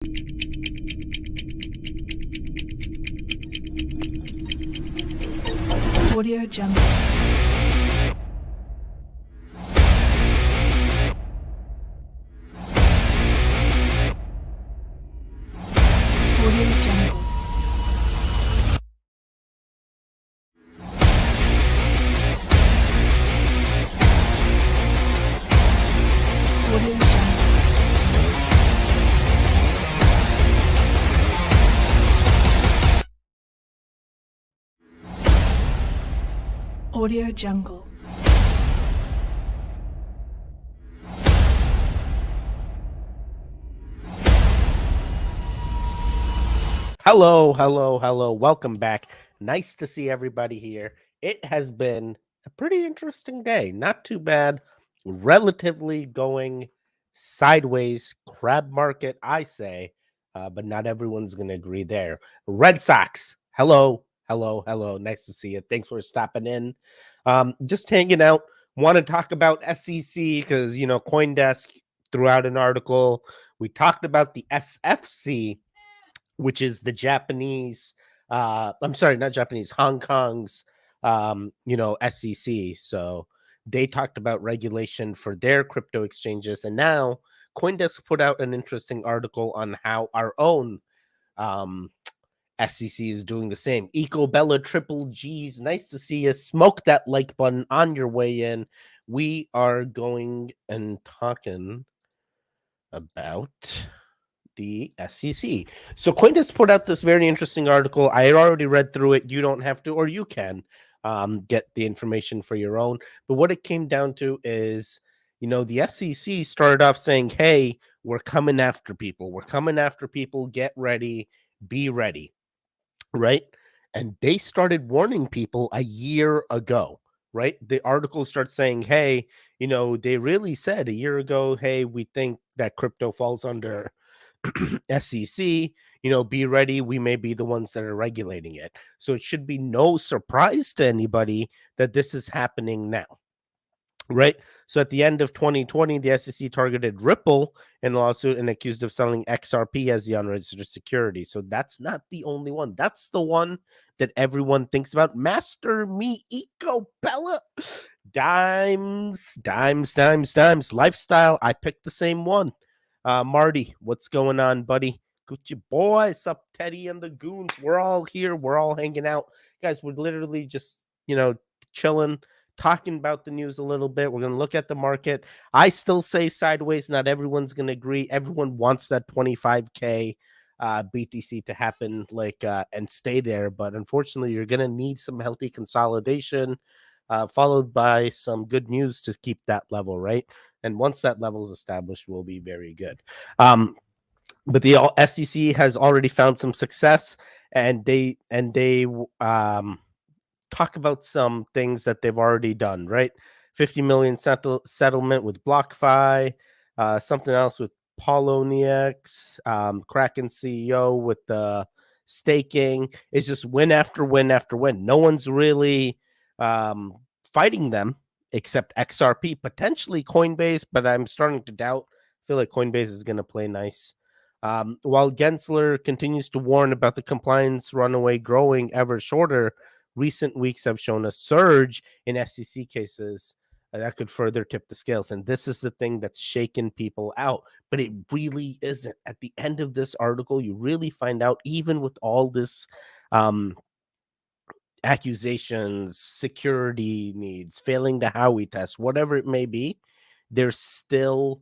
Audio Jungle. Audio Jungle. Audio Jungle. Audio Jungle. Hello. Welcome back. Nice to see everybody here. It has been a pretty interesting day. Not too bad. Relatively going sideways. Crab market, I say, but not everyone's going to agree there. Red Sox. Hello. Nice to see you. Thanks for stopping in. Just hanging out. Want to talk about SEC because, CoinDesk threw out an article. We talked about the SFC, which is the Japanese, I'm sorry, not Japanese, Hong Kong's, SEC. So they talked about regulation for their crypto exchanges. And now CoinDesk put out an interesting article on how our own SEC is doing the same. Eco Bella Triple G's, nice to see you. Smoke that like button on your way in. We are going and talking about the SEC. So CoinDesk put out this very interesting article. I had already read through it. You don't have to, or you can get the information for your own. But what it came down to is, the SEC started off saying, hey, we're coming after people. Get ready, be ready, right? And they started warning people a year ago, right? The article starts saying, hey, they really said a year ago, hey, we think that crypto falls under SEC, be ready. We may be the ones that are regulating it. So it should be no surprise to anybody that this is happening now, right? So at the end of 2020, the SEC targeted Ripple in a lawsuit and accused of selling XRP as the unregistered security. So that's not the only one. That's the one that everyone thinks about. Master Me Eco Bella. Dimes. Lifestyle. I picked the same one. Marty, what's going on, buddy? Gucci boys, up Teddy and the goons. We're all here. We're all hanging out. Guys, we're literally just, chilling, talking about the news a little bit. We're going to look at the market. I still say sideways. Not everyone's going to agree. Everyone wants that 25K BTC to happen, and stay there. But unfortunately, you're going to need some healthy consolidation, followed by some good news to keep that level, right? And once that level is established, we'll be very good. But the SEC has already found some success, and they talk about some things that they've already done, right? 50 million settlement with BlockFi, something else with Poloniex, Kraken CEO with the staking. It's just win after win after win. No one's really fighting them except XRP, potentially Coinbase, but I'm starting to doubt. I feel like Coinbase is going to play nice. While Gensler continues to warn about the compliance runaway growing ever shorter, recent weeks have shown a surge in SEC cases that could further tip the scales. And this is the thing that's shaken people out, but it really isn't. At the end of this article, you really find out, even with all this accusations, security needs, failing the Howey test, whatever it may be, they're still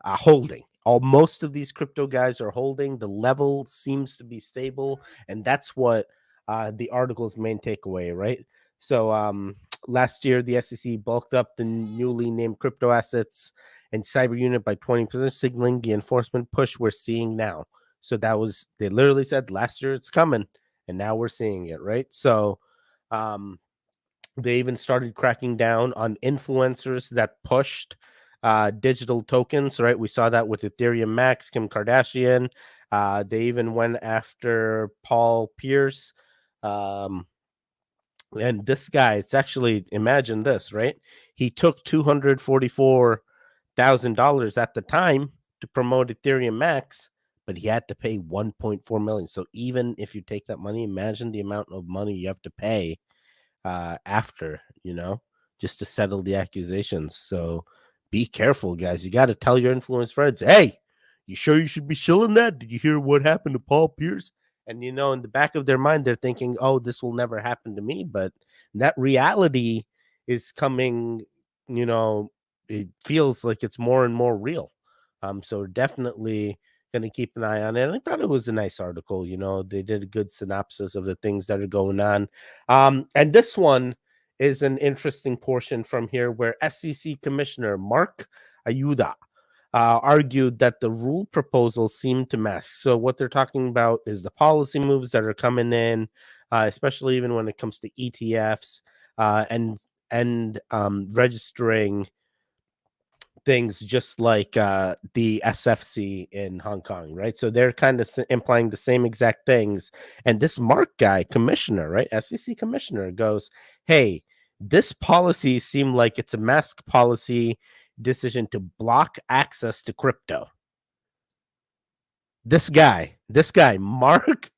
holding. Most of these crypto guys are holding. The level seems to be stable, and that's what the article's main takeaway, right? So last year, the SEC bulked up the newly named crypto assets and cyber unit by 20%, signaling the enforcement push we're seeing now. So they literally said last year it's coming, and now we're seeing it, right? So they even started cracking down on influencers that pushed digital tokens, right? We saw that with Ethereum Max, Kim Kardashian. They even went after Paul Pierce. And this guy, it's actually, imagine this, right? He took $244,000 at the time to promote Ethereum Max, but he had to pay 1.4 million. So even if you take that money, imagine the amount of money you have to pay after, just to settle the accusations. So be careful, guys. You got to tell your influence friends, hey, you sure you should be shilling that? Did you hear what happened to Paul Pierce? And, in the back of their mind, they're thinking, oh, this will never happen to me. But that reality is coming, it feels like it's more and more real. So definitely going to keep an eye on it. And I thought it was a nice article. They did a good synopsis of the things that are going on. And this one is an interesting portion from here where SEC Commissioner Mark Ayuda argued that the rule proposals seem to mask. So what they're talking about is the policy moves that are coming in, especially even when it comes to ETFs and registering things just like the SFC in Hong Kong, right? So they're kind of implying the same exact things. And this Mark guy, commissioner, right? SEC commissioner goes, hey, this policy seemed like it's a mask policy decision to block access to crypto. This guy, Mark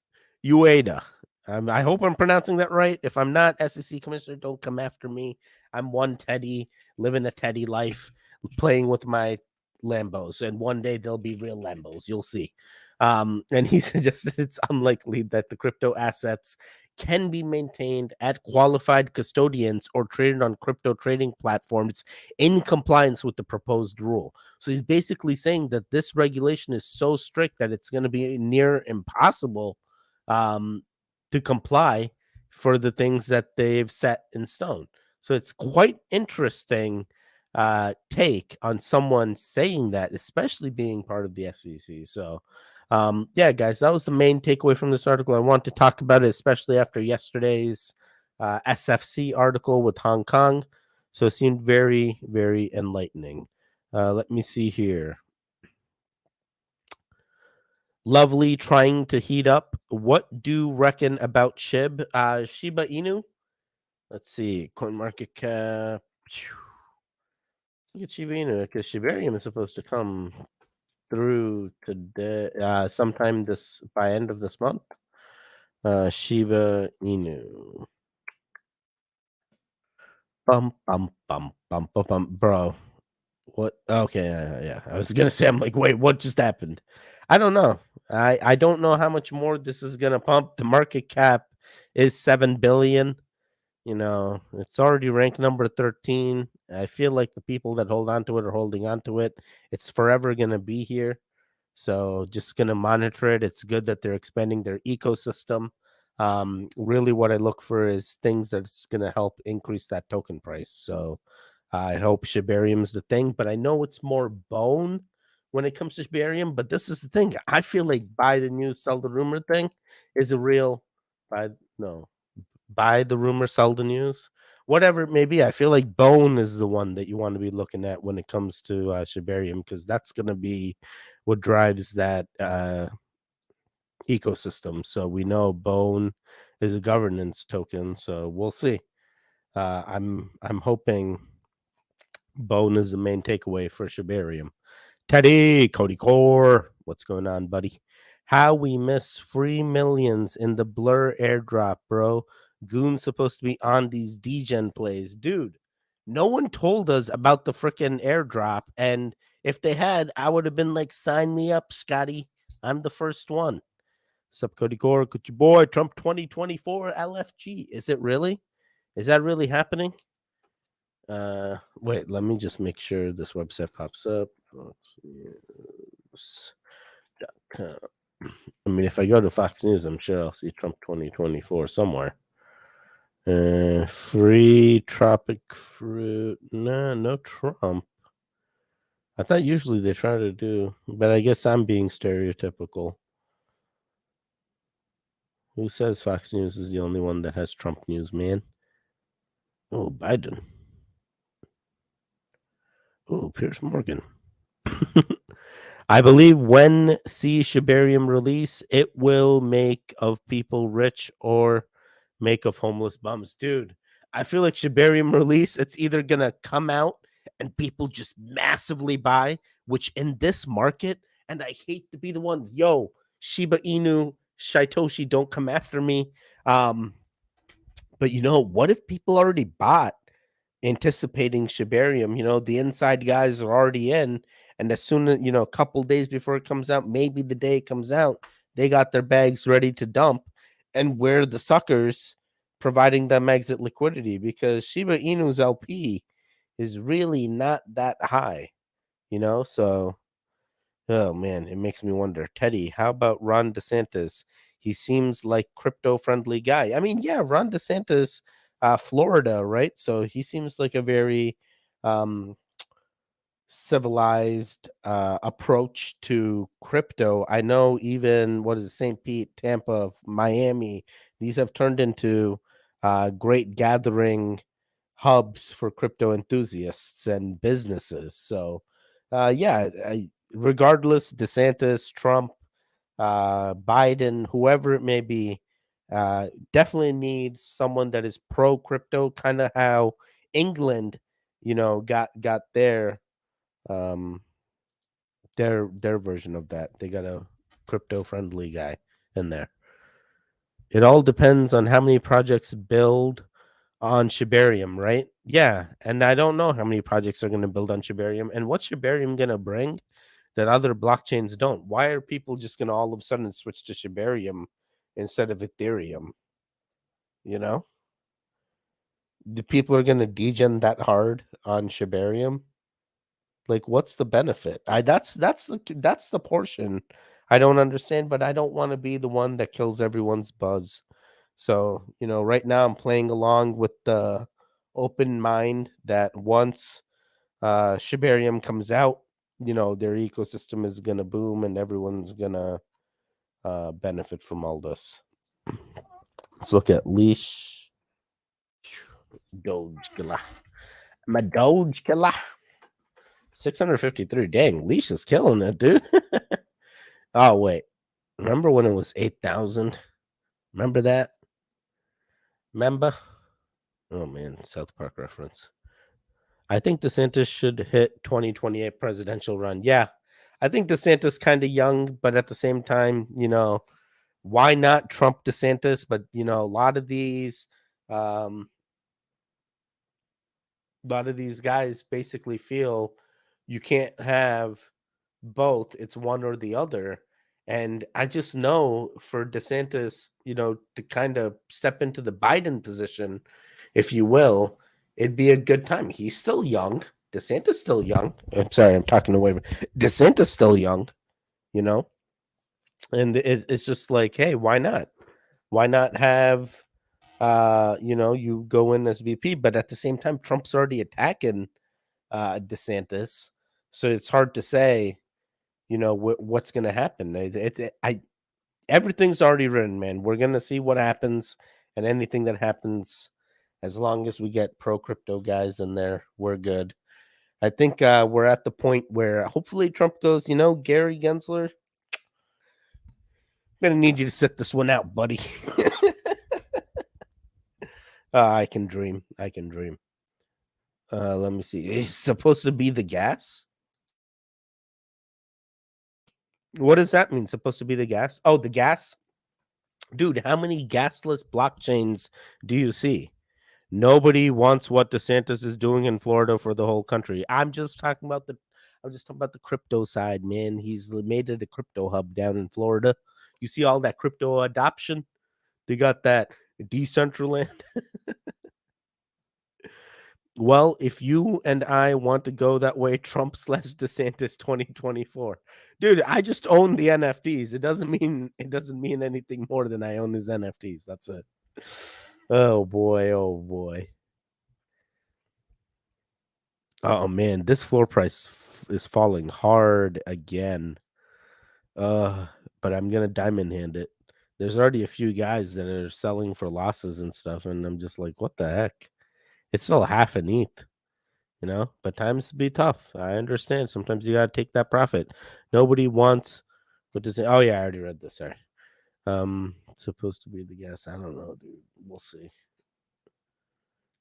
Ueda. I hope I'm pronouncing that right. If I'm not, SEC commissioner, don't come after me. I'm one Teddy, living a Teddy life, playing with my Lambos, and one day they'll be real Lambos. You'll see. And he suggested it's unlikely that the crypto assets can be maintained at qualified custodians or traded on crypto trading platforms in compliance with the proposed rule. So he's basically saying that this regulation is so strict that it's going to be near impossible to comply for the things that they've set in stone. So it's quite interesting take on someone saying that, especially being part of the SEC. So yeah, guys, that was the main takeaway from this article. I want to talk about it, especially after yesterday's SFC article with Hong Kong. So it seemed very, very enlightening. Let me see here. Lovely trying to heat up. What do you reckon about Shiba Inu? Let's see. CoinMarketCap. Look at Shiba Inu, because Shibarium is supposed to come through today, sometime by end of this month. Shiba Inu. Bum, bum, bum, bum, bum, bum. Bro. What? Okay, yeah. I was gonna say, I'm like, wait, what just happened? I don't know. I don't know how much more this is gonna pump. The market cap is 7 billion. It's already ranked number 13. I feel like the people that hold on to it are holding on to it. It's forever gonna be here. So just gonna monitor it. It's good that they're expanding their ecosystem. Really what I look for is things that's gonna help increase that token price. So I hope Shibarium's the thing, but I know it's more bone when it comes to Shibarium. But this is the thing. I feel like buy the news, sell the rumor thing is a real buy the rumor, sell the news. Whatever it may be, I feel like bone is the one that you want to be looking at when it comes to Shibarium, because that's gonna be what drives that ecosystem. So we know bone is a governance token. So we'll see. I'm hoping bone is the main takeaway for Shibarium. Teddy, Cody Core, what's going on, buddy? How we miss free millions in the Blur airdrop, bro. Goon's supposed to be on these degen plays. Dude, no one told us about the freaking airdrop. And if they had, I would have been like, sign me up, Scotty. I'm the first one. Sup, Cody Core, good your boy, Trump 2024 LFG. Is it really? Is that really happening? Wait, let me just make sure this website pops up. I mean, if I go to Fox News, I'm sure I'll see Trump 2024 somewhere. Free tropic fruit. Nah, no Trump. I thought usually they try to do, but I guess I'm being stereotypical. Who says Fox News is the only one that has Trump news, man? Oh, Biden. Oh, Piers Morgan. I believe when Shibarium release, it will make of people rich or make of homeless bums. Dude, I feel like Shibarium release, it's either going to come out and people just massively buy, which in this market, and I hate to be the one. Yo, Shiba Inu, Shitoshi, don't come after me. But what if people already bought anticipating Shibarium? The inside guys are already in, and as soon as a couple days before it comes out, maybe the day it comes out, they got their bags ready to dump, and we're the suckers providing them exit liquidity because Shiba Inu's LP is really not that high, so oh man, it makes me wonder. Teddy, how about Ron DeSantis? He seems like crypto friendly guy. I mean, yeah, Ron DeSantis, Florida, right? So he seems like a very um civilized approach to crypto. I know even what is it, St. Pete, Tampa, Miami, these have turned into great gathering hubs for crypto enthusiasts and businesses. So yeah, regardless, DeSantis, Trump, Biden, whoever it may be, definitely needs someone that is pro crypto, kind of how England, got um their version of that. They got a crypto friendly guy in there. It all depends on how many projects build on Shibarium, right? Yeah, and I don't know how many projects are going to build on Shibarium and what's Shibarium going to bring that other blockchains don't. Why are people just going to all of a sudden switch to Shibarium instead of Ethereum? You know, the people are going to degen that hard on Shibarium. Like, what's the benefit? That's the portion I don't understand, but I don't want to be the one that kills everyone's buzz. So, right now I'm playing along with the open mind that once Shibarium comes out, their ecosystem is gonna boom and everyone's gonna benefit from all this. Let's look at Leash Doge Killer. My Doge Killer. 653. Dang, Leash is killing it, dude. Oh, wait. Remember when it was 8,000? Remember that? Remember? Oh, man. South Park reference. I think DeSantis should hit 2028 presidential run. Yeah. I think DeSantis kind of young, but at the same time, why not Trump DeSantis? But, um, a lot of these guys basically feel you can't have both. It's one or the other. And I just know for DeSantis, to kind of step into the Biden position, if you will, it'd be a good time. He's still young. DeSantis still young. I'm sorry, I'm talking away. DeSantis still young, you know, and it's just like, hey, why not? Why not have, you go in as VP, but at the same time, Trump's already attacking DeSantis, so it's hard to say, what's going to happen. Everything's already written, man. We're going to see what happens, and anything that happens, as long as we get pro crypto guys in there, we're good. I think we're at the point where hopefully Trump goes, Gary Gensler, I'm going to need you to sit this one out, buddy. I can dream. I can dream. Let me see. It's supposed to be the gas. What does that mean? Supposed to be the gas? Oh, the gas. Dude, how many gasless blockchains do you see? Nobody wants what DeSantis is doing in Florida for the whole country. I'm just talking about the crypto side, man. He's made it a crypto hub down in Florida. You see all that crypto adoption? They got that Decentraland. Well, if you and I want to go that way, Trump / DeSantis 2024. Dude, I just own the NFTs. It doesn't mean anything more than I own his NFTs. That's it. Oh boy, oh boy. Oh man, this floor price is falling hard again. But I'm gonna diamond hand it. There's already a few guys that are selling for losses and stuff, and I'm just like, what the heck? It's still half an ETH. But times be tough. I understand. Sometimes you gotta take that profit. Nobody wants what does it? Oh yeah, I already read this. Sorry. It's supposed to be the gas. I don't know, dude. We'll see.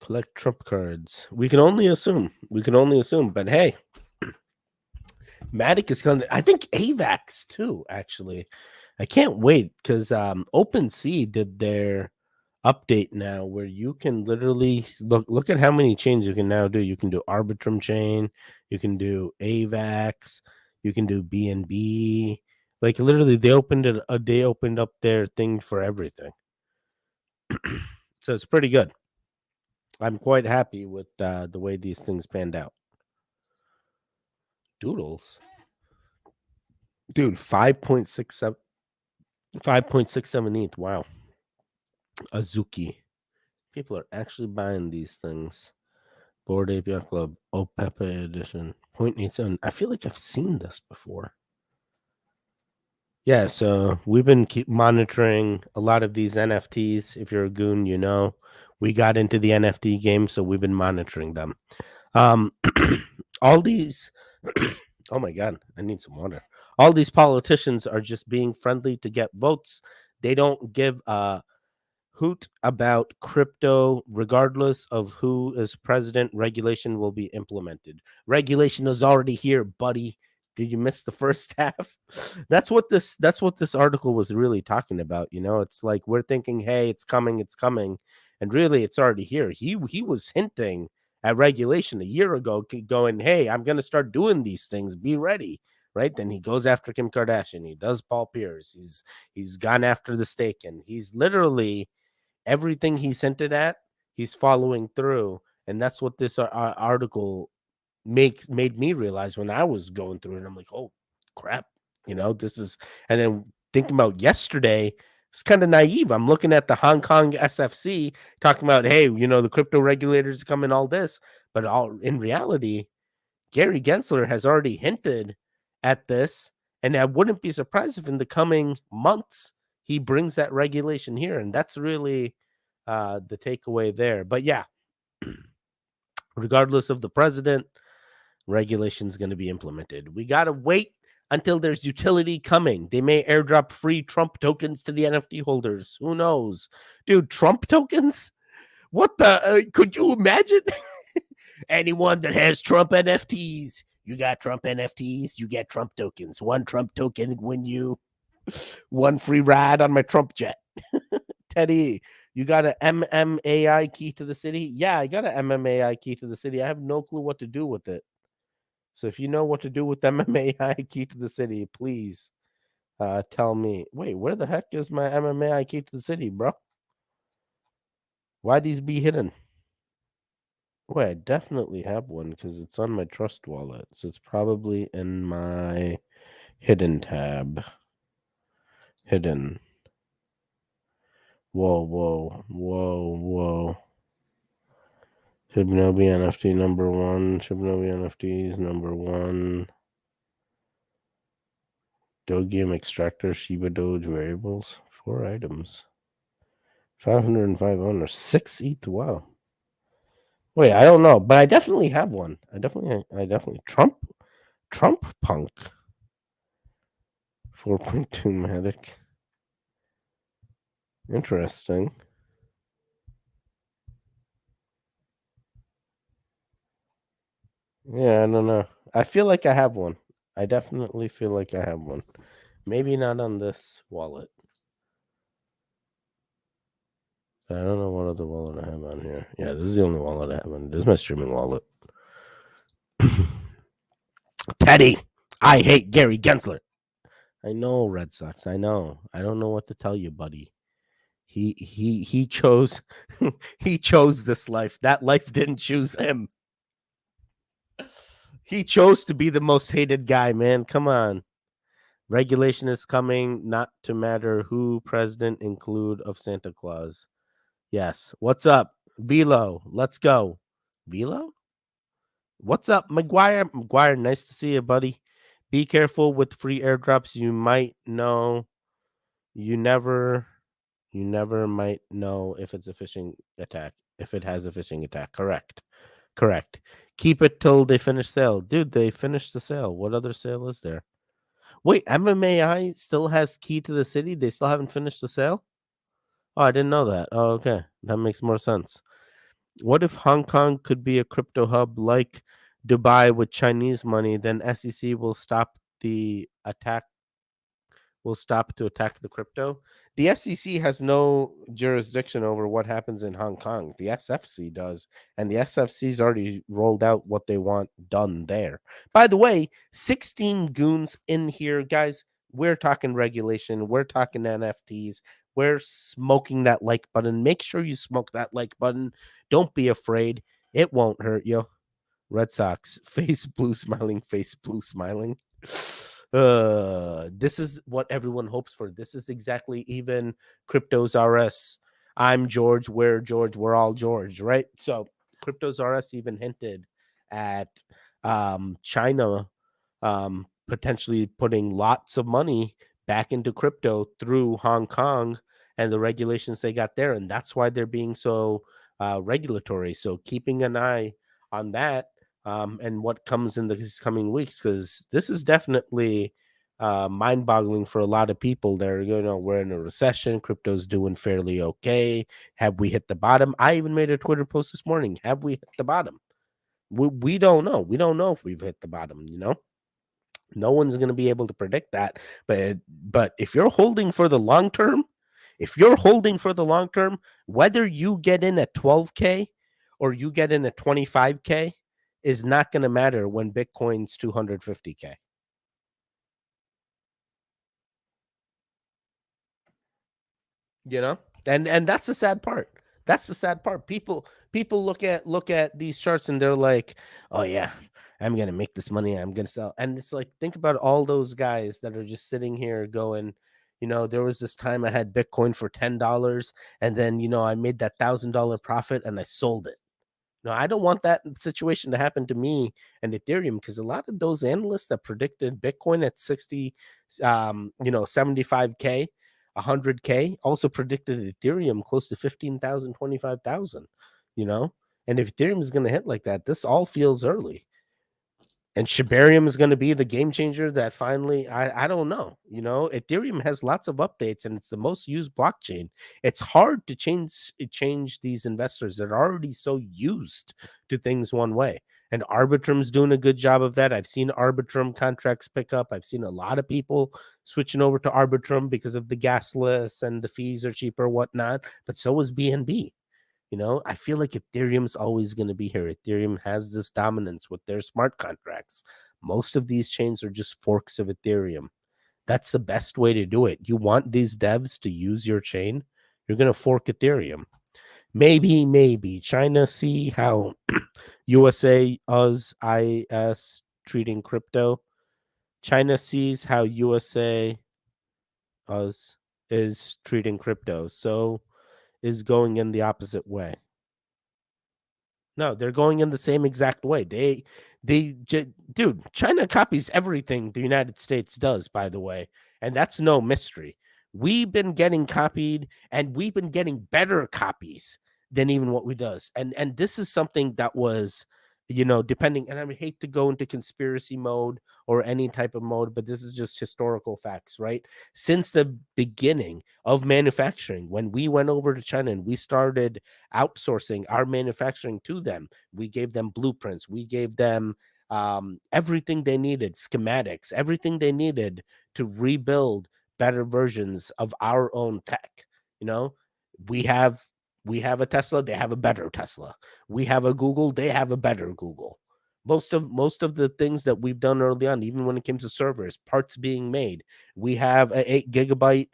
Collect Trump cards. We can only assume. But hey, Matic is going to, I think AVAX too, actually. I can't wait because OpenSea did their update now where you can literally look at how many chains you can now do. You can do Arbitrum chain, you can do AVAX, you can do BNB. Like literally, they opened up their thing for everything. So it's pretty good. I'm quite happy with the way these things panned out. Doodles, dude, 5.67, 5.67 ETH. Wow, Azuki. People are actually buying these things. Board API Club, OPEPA edition, 0.87. I feel like I've seen this before. Yeah, so we've been keep monitoring a lot of these NFTs. If you're a goon, you know we got into the NFT game, so we've been monitoring them. All these, oh my god, I need some water. All these politicians are just being friendly to get votes. They don't give a hoot about crypto, regardless of who is president. Regulation will be implemented. Regulation is already here, buddy. Did you miss the first half? That's what this article was really talking about. You know, it's like we're thinking, hey, it's coming, and really, it's already here. He was hinting at regulation a year ago, going, hey, I'm gonna start doing these things. Be ready. Right. Then he goes after Kim Kardashian. He does Paul Pierce. He's gone after the stake, and he's literally everything he sent it at, he's following through. And that's what this article made me realize when I was going through it. I'm like, oh crap, you know, this is, and then thinking about yesterday, it's kind of naive. I'm looking at the Hong Kong SFC talking about, hey, you know, the crypto regulators are coming, all this, but all in reality, Gary Gensler has already hinted at this, and I wouldn't be surprised if in the coming months he brings that regulation here, and that's really the takeaway there. But yeah, regardless of the president, regulation is going to be implemented. We got to wait until there's utility coming. They may airdrop free Trump tokens to the NFT holders. Who knows? Dude, Trump tokens? What the? Could you imagine? Anyone that has Trump NFTs, you got Trump NFTs, you get Trump tokens. One Trump token win you one free ride on my Trump jet. Teddy, you got an MMAI key to the city? Yeah, I got an MMAI key to the city. I have no clue what to do with it. So if you know what to do with MMAI key to the city, please tell me. Wait, where the heck is my MMAI key to the city, bro? Why these be hidden? Wait, I definitely have one because it's on my Trust wallet. So it's probably in my hidden tab. Hidden. Whoa. Shibnobi NFT number 1. Shibnobi NFTs number 1. Dogium extractor, Shiba Doge variables. 4 items. 505 owners. 6 ETH. Wow. Wait, I don't know, but I definitely have one. I definitely Trump Punk. 4.2 Matic. Interesting. Yeah, I don't know. I feel like I have one. I definitely feel like I have one. Maybe not on this wallet. I don't know what other wallet I have on here. Yeah, this is the only wallet I have on. This is my streaming wallet. Teddy, I hate Gary Gensler. I know, Red Sox. I know. I don't know what to tell you, buddy. He chose he chose this life. That life didn't choose him. He chose to be the most hated guy, man. Come on. Regulation is coming, not to matter who president include of Santa Claus. Yes. What's up? Velo. Let's go. Velo? What's up, McGuire? McGuire, nice to see you, buddy. Be careful with free airdrops. You might know. You never might know if it's a phishing attack. If it has a phishing attack. Correct. Keep it till they finish sale. Dude, they finished the sale. What other sale is there? Wait, MMAI still has key to the city? They still haven't finished the sale? Oh, I didn't know that. Oh, okay. That makes more sense. What if Hong Kong could be a crypto hub like Dubai with Chinese money, then SEC will stop the attack will stop to attack the crypto. The SEC has no jurisdiction over what happens in Hong Kong. The SFC does, and the SFC's already rolled out what they want done there. By the way, 16 goons in here, guys. We're talking regulation, we're talking NFTs, we're smoking that like button. Make sure you smoke that like button. Don't be afraid. It won't hurt you. Red Sox, face blue smiling, face blue smiling. This is what everyone hopes for. This is exactly even Cryptos RS. I'm George, we're George, we're all George, right? So Cryptos RS even hinted at China potentially putting lots of money back into crypto through Hong Kong and the regulations they got there. And that's why they're being so regulatory. So keeping an eye on that and what comes in these coming weeks, because this is definitely mind-boggling for a lot of people. They're, we're in a recession, crypto's doing fairly okay. Have we hit the bottom? I even made a Twitter post this morning. Have we hit the bottom? We don't know. We don't know if we've hit the bottom. No one's going to be able to predict that. But if you're holding for the long term, whether you get in at 12K or you get in at 25K is not going to matter when Bitcoin's 250K. And that's the sad part. That's the sad part. People look at these charts and they're like, oh yeah, I'm gonna make this money, I'm gonna sell. And it's like, think about all those guys that are just sitting here going, there was this time I had Bitcoin for $10, and then I made that $1,000 profit and I sold it. No, I don't want that situation to happen to me and Ethereum, because a lot of those analysts that predicted Bitcoin at 60, 75K, 100K also predicted Ethereum close to 15,000, 25,000. And if Ethereum is going to hit like that, this all feels early. And Shibarium is going to be the game changer that finally, I don't know. Ethereum has lots of updates and it's the most used blockchain. It's hard to change these investors that are already so used to things one way. And Arbitrum's doing a good job of that. I've seen Arbitrum contracts pick up. I've seen a lot of people switching over to Arbitrum because of the gasless and the fees are cheaper, whatnot. But so is BNB. I feel like Ethereum's always going to be here. Ethereum has this dominance with their smart contracts. Most of these chains are just forks of Ethereum. That's the best way to do it. You want these devs to use your chain, you're going to fork Ethereum. Maybe China see how USA, US, IS treating crypto. China sees how USA, US is treating crypto. So is going in the opposite way. No, they're going in the same exact way. Dude, China copies everything the United States does, by the way, and that's no mystery. We've been getting copied, and we've been getting better copies than even what we does. And this is something that was, depending. And I would hate to go into conspiracy mode or any type of mode, but this is just historical facts, right? Since the beginning of manufacturing, when we went over to China and we started outsourcing our manufacturing to them, we gave them blueprints, we gave them everything they needed, schematics, everything they needed to rebuild better versions of our own tech. We have a Tesla, they have a better Tesla. We have a Google, they have a better Google. Most of the things that we've done early on, even when it came to servers, parts being made, we have a 8 GB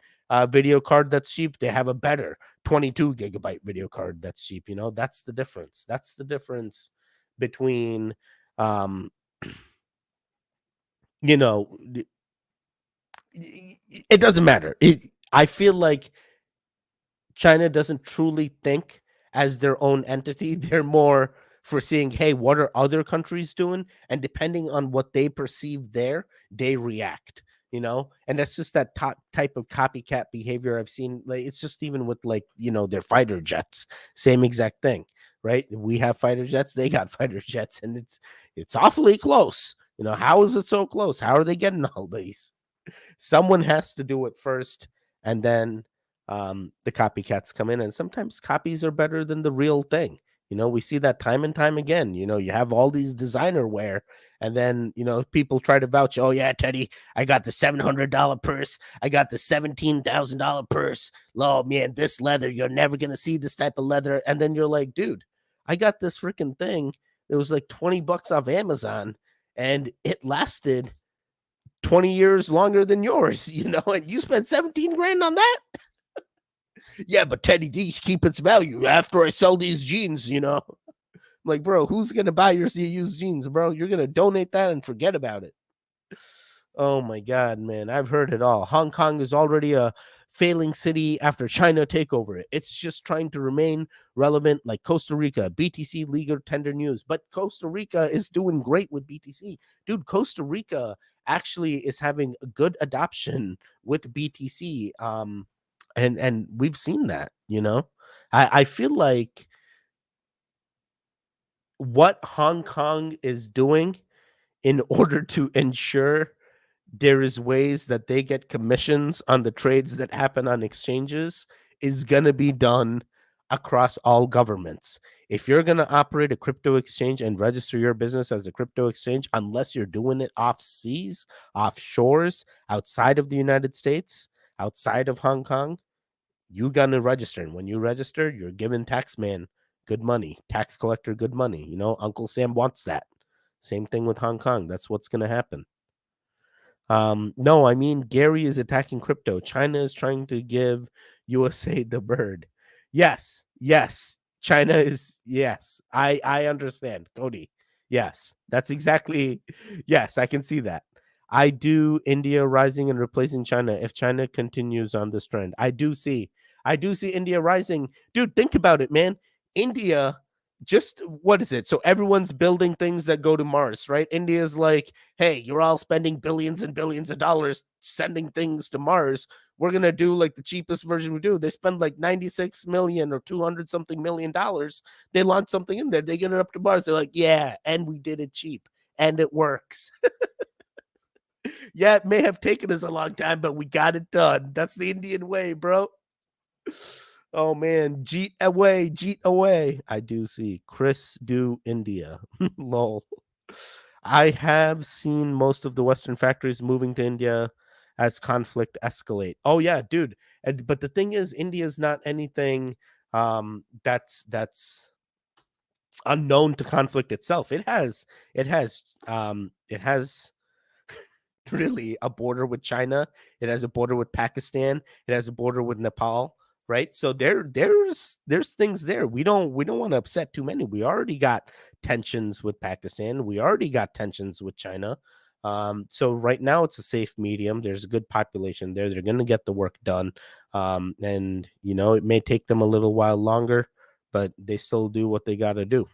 video card that's cheap. They have a better 22 GB video card that's cheap. That's the difference. That's the difference between, you know, it doesn't matter. I feel like China doesn't truly think as their own entity. They're more for seeing, hey, what are other countries doing? And depending on what they perceive there, they react, And that's just that type of copycat behavior I've seen. Like, it's just even with their fighter jets, same exact thing, right? We have fighter jets, they got fighter jets, and it's awfully close. How is it so close? How are they getting all these? Someone has to do it first, and then the copycats come in, and sometimes copies are better than the real thing. We see that time and time again. You have all these designer wear, and then people try to vouch. Oh yeah, Teddy, I got the $700 purse. I got the $17,000 purse. Oh man, this leather, you're never gonna see this type of leather. And then you're like, dude, I got this freaking thing. It was like $20 off Amazon, and it lasted 20 years longer than yours. And you spent 17 grand on that. Yeah, but Teddy D's keep its value after I sell these jeans. Like, bro, who's gonna buy your used jeans, bro? You're gonna donate that and forget about it. Oh my god, man, I've heard it all. Hong Kong is already a failing city after China take over it. It's just trying to remain relevant, like Costa Rica. BTC legal tender news, but Costa Rica is doing great with BTC, dude. Costa Rica actually is having a good adoption with BTC. And we've seen that. I feel like what Hong Kong is doing in order to ensure there is ways that they get commissions on the trades that happen on exchanges is going to be done across all governments. If you're going to operate a crypto exchange and register your business as a crypto exchange, unless you're doing it off seas, off shores, outside of the United States, outside of Hong Kong, you got to register. And when you register, you're giving taxman good money, tax collector good money. Uncle Sam wants that. Same thing with Hong Kong. That's what's going to happen. No, I mean, Gary is attacking crypto. China is trying to give USA the bird. Yes. China is, yes. I understand, Cody. Yes, that's exactly. Yes, I can see that. I do India rising and replacing China if China continues on this trend. I do see India rising. Dude, think about it, man. India, just what is it? So everyone's building things that go to Mars, right? India's like, hey, you're all spending billions and billions of dollars sending things to Mars. We're going to do like the cheapest version we do. They spend like 96 million or 200 something $1,000,000. They launch something in there. They get it up to Mars. They're like, yeah, and we did it cheap and it works. Yeah, it may have taken us a long time, but we got it done. That's the Indian way, bro. Oh man, Jeet away. I do see Chris do India. Lol. I have seen most of the Western factories moving to India as conflict escalate. Oh yeah, dude. But the thing is, India is not anything that's unknown to conflict itself. It has really a border with China. It has a border with Pakistan. It has a border with Nepal, right? So there's things there. We don't want to upset too many. We already got tensions with Pakistan. We already got tensions with China. So right now it's a safe medium. There's a good population there. They're going to get the work done. And it may take them a little while longer, but they still do what they got to do.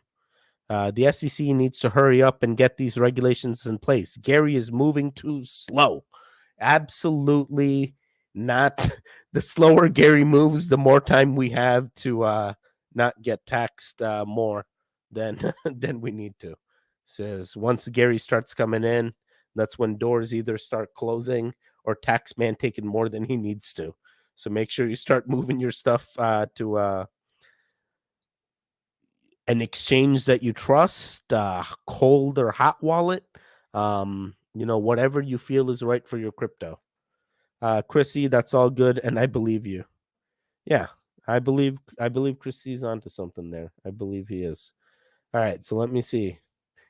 The SEC needs to hurry up and get these regulations in place. Gary is moving too slow. Absolutely not. The slower Gary moves, the more time we have to not get taxed more than than we need to. Says once Gary starts coming in, that's when doors either start closing or taxman taking more than he needs to. So make sure you start moving your stuff to an exchange that you trust, cold or hot wallet, whatever you feel is right for your crypto. Chrissy, that's all good, and I believe you. Yeah, I believe Chrissy's onto something there. I believe he is. All right, so let me see.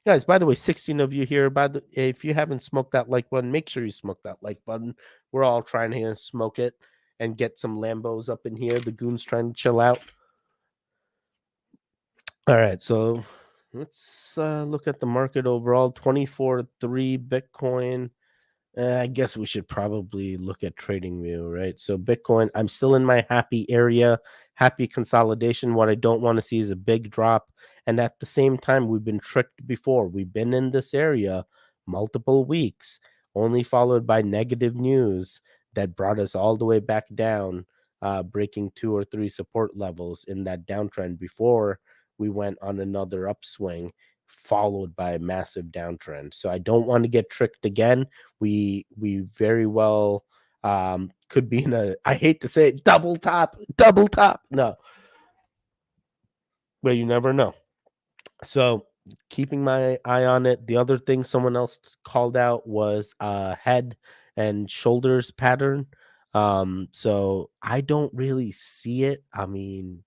Guys, by the way, 16 of you here. If you haven't smoked that like button, make sure you smoke that like button. We're all trying to smoke it and get some Lambos up in here. The goon's trying to chill out. All right, so let's look at the market overall. 24.3 Bitcoin. I guess we should probably look at TradingView, right? So Bitcoin, I'm still in my happy area, happy consolidation. What I don't want to see is a big drop. And at the same time, we've been tricked before. We've been in this area multiple weeks, only followed by negative news that brought us all the way back down, breaking 2 or 3 support levels in that downtrend before we went on another upswing, followed by a massive downtrend. So I don't want to get tricked again. We very well could be in a, I hate to say it, double top. No. but you never know. So keeping my eye on it. The other thing someone else called out was head and shoulders pattern. So I don't really see it. I mean,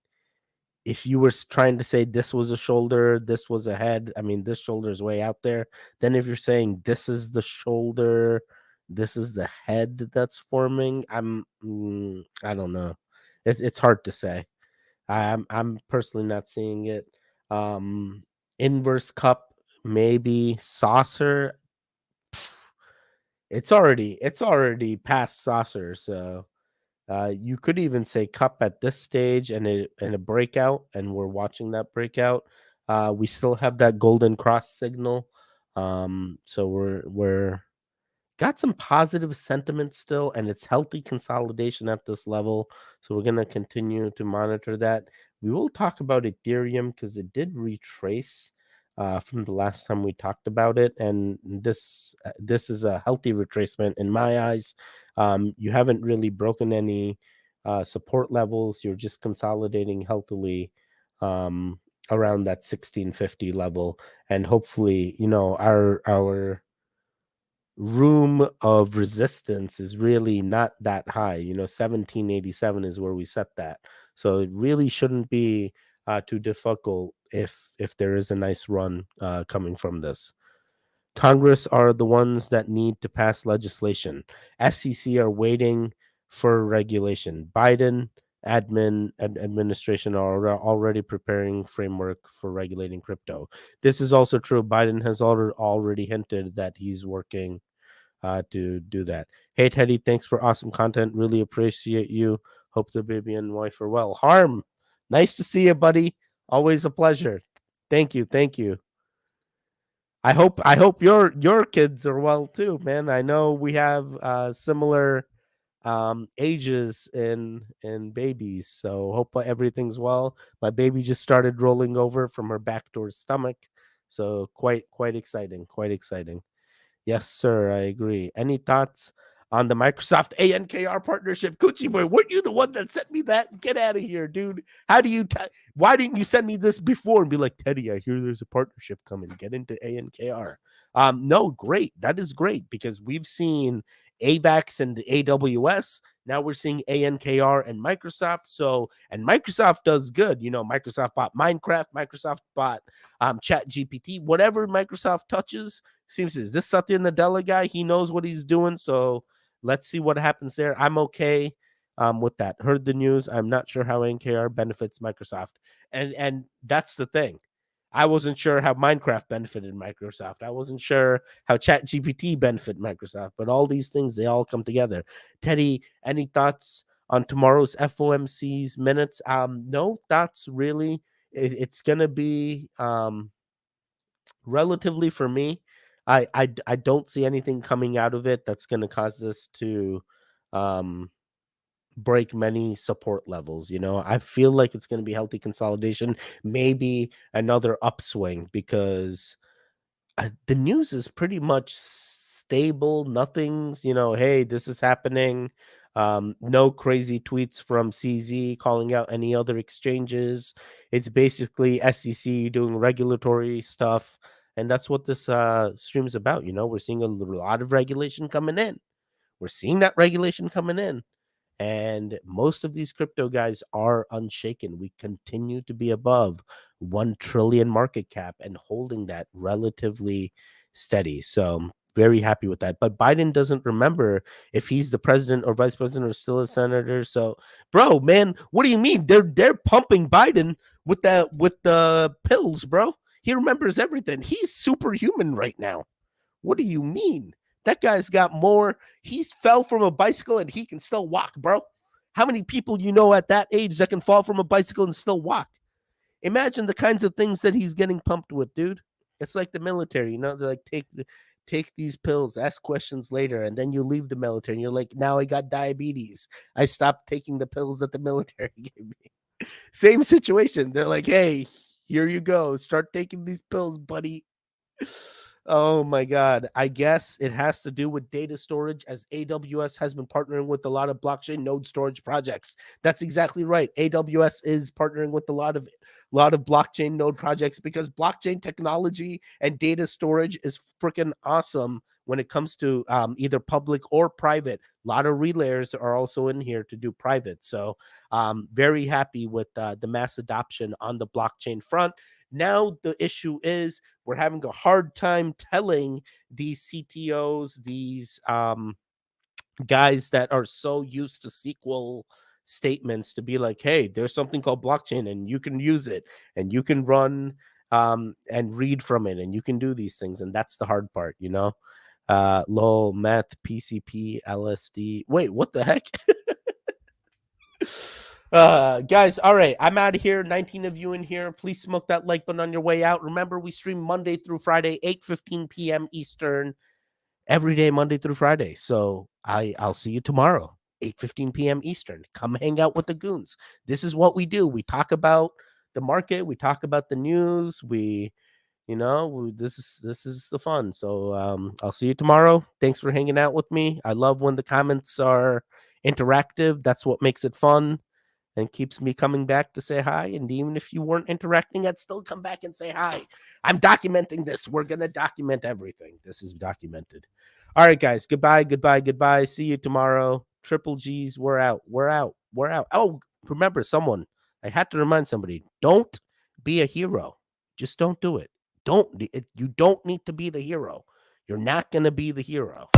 if you were trying to say this was a shoulder, this was a head, I mean, this shoulder is way out there. Then if you're saying this is the shoulder, this is the head that's forming, I don't know. It's hard to say. I'm personally not seeing it. Um, Inverse cup, maybe saucer. It's already past saucer, so you could even say cup at this stage and a breakout, and we're watching that breakout. We still have that golden cross signal, so we're got some positive sentiment still, and it's healthy consolidation at this level. So we're going to continue to monitor that. We will talk about Ethereum because it did retrace from the last time we talked about it, and this is a healthy retracement in my eyes. You haven't really broken any support levels. You're just consolidating healthily around that 1650 level, and hopefully, our room of resistance is really not that high. 1787 is where we set that. So it really shouldn't be too difficult if there is a nice run coming from this. Congress are the ones that need to pass legislation. SEC are waiting for regulation. Biden administration are already preparing framework for regulating crypto. This is also true. Biden has already hinted that he's working to do that. Hey, Teddy, thanks for awesome content. Really appreciate you. Hope the baby and wife are well. Harm, nice to see you, buddy. Always a pleasure. Thank you. Thank you. I hope your kids are well too, man. I know we have similar ages in babies, so hope everything's well. My baby just started rolling over from her back to her stomach, so quite exciting, quite exciting. Yes, sir. I agree. Any thoughts on the Microsoft ANKR partnership? Coochie boy, weren't you the one that sent me that? Get out of here, dude. How do you? Why didn't you send me this before and be like, Teddy? I hear there's a partnership coming. Get into ANKR. No, great. That is great because we've seen AVAX and AWS. Now we're seeing ANKR and Microsoft. So, and Microsoft does good. Microsoft bought Minecraft. Microsoft bought Chat GPT. Whatever Microsoft touches seems is this Satya Nadella guy. He knows what he's doing. So let's see what happens there. I'm okay with that. Heard the news. I'm not sure how NKR benefits Microsoft, and that's the thing. I wasn't sure how Minecraft benefited Microsoft. I wasn't sure how Chat GPT benefited Microsoft. But all these things, they all come together. Teddy, any thoughts on tomorrow's FOMC's minutes? No thoughts really. It's gonna be relatively for me. I don't see anything coming out of it that's going to cause this to um break many support levels. I feel like it's going to be healthy consolidation, maybe another upswing because the news is pretty much stable. Nothing's, hey, this is happening. No crazy tweets from CZ calling out any other exchanges. It's basically SEC doing regulatory stuff. And that's what this stream's about. We're seeing a lot of regulation coming in. We're seeing that regulation coming in. And most of these crypto guys are unshaken. We continue to be above 1 trillion market cap and holding that relatively steady. So very happy with that. But Biden doesn't remember if he's the president or vice president or still a senator. So, bro, man, what do you mean? They're pumping Biden with the pills, bro. He remembers everything. He's superhuman right now. What do you mean? That guy's got more. He fell from a bicycle and he can still walk, bro. How many people at that age that can fall from a bicycle and still walk? Imagine the kinds of things that he's getting pumped with, dude. It's like the military, they're like take these pills, ask questions later, and then you leave the military and you're like, now I got diabetes. I stopped taking the pills that the military gave me. Same situation. They're like, hey, here you go. Start taking these pills, buddy. Oh my God. I guess it has to do with data storage, as AWS has been partnering with a lot of blockchain node storage projects. That's exactly right. AWS is partnering with a lot of blockchain node projects because blockchain technology and data storage is freaking awesome when it comes to either public or private. A lot of relayers are also in here to do private. So very happy with the mass adoption on the blockchain front. Now the issue is we're having a hard time telling these CTOs, these guys that are so used to SQL statements to be like, hey, there's something called blockchain and you can use it and you can run and read from it and you can do these things. And that's the hard part, you know? LOL, math, PCP, LSD. Wait, what the heck? Guys, all right, I'm out of here. 19 of you in here. Please smoke that like button on your way out. Remember, we stream Monday through Friday, 8:15 p.m. Eastern, every day, Monday through Friday. So I'll see you tomorrow, 8:15 p.m. Eastern. Come hang out with the goons. This is what we do. We talk about the market, we talk about the news, this is the fun. So I'll see you tomorrow. Thanks for hanging out with me. I love when the comments are interactive. That's what makes it fun and keeps me coming back to say hi. And even if you weren't interacting, I'd still come back and say hi. I'm documenting this. We're going to document everything. This is documented. All right, guys. Goodbye, goodbye, goodbye. See you tomorrow. Triple G's. We're out. We're out. We're out. Oh, remember, I had to remind somebody, don't be a hero. Just don't do it. You don't need to be the hero. You're not going to be the hero.